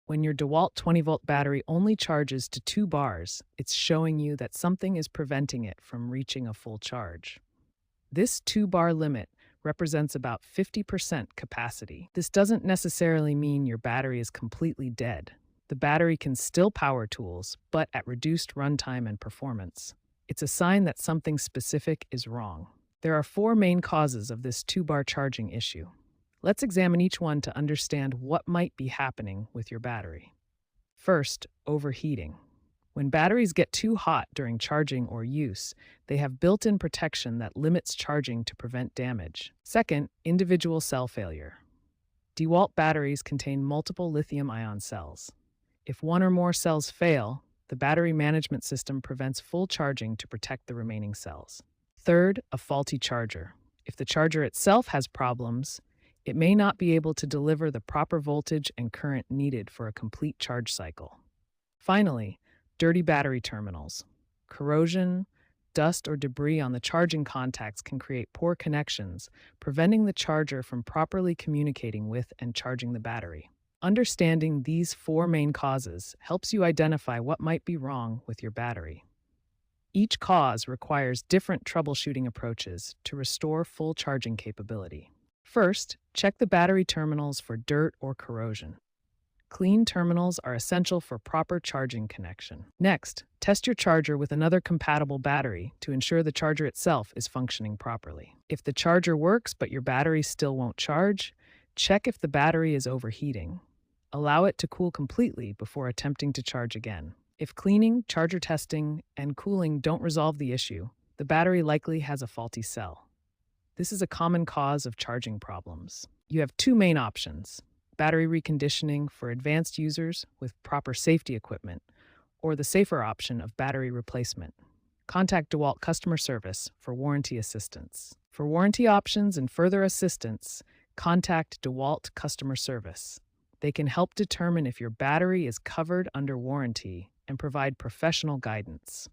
When your DeWALT 20-volt battery only charges to 2 bars, it's showing you that something is preventing it from reaching a full charge. This 2-bar limit represents about 50% capacity. This doesn't necessarily mean your battery is completely dead. The battery can still power tools, but at reduced runtime and performance. It's a sign that something specific is wrong. There are 4 main causes of this 2-bar charging issue. Let's examine each one to understand what might be happening with your battery. First, overheating. When batteries get too hot during charging or use, they have built-in protection that limits charging to prevent damage. Second, individual cell failure. DeWALT batteries contain multiple lithium-ion cells. If one or more cells fail, the battery management system prevents full charging to protect the remaining cells. Third, a faulty charger. If the charger itself has problems, it may not be able to deliver the proper voltage and current needed for a complete charge cycle. Finally, dirty battery terminals. Corrosion, dust, or debris on the charging contacts can create poor connections, preventing the charger from properly communicating with and charging the battery. Understanding these 4 main causes helps you identify what might be wrong with your battery. Each cause requires different troubleshooting approaches to restore full charging capability. First, check the battery terminals for dirt or corrosion. Clean terminals are essential for proper charging connection. Next, test your charger with another compatible battery to ensure the charger itself is functioning properly. If the charger works but your battery still won't charge, check if the battery is overheating. Allow it to cool completely before attempting to charge again. If cleaning, charger testing, and cooling don't resolve the issue, the battery likely has a faulty cell. This is a common cause of charging problems. You have 2 main options: battery reconditioning for advanced users with proper safety equipment, or the safer option of battery replacement. Contact DeWALT customer service for warranty assistance. For warranty options and further assistance, contact DeWALT customer service. They can help determine if your battery is covered under warranty and provide professional guidance.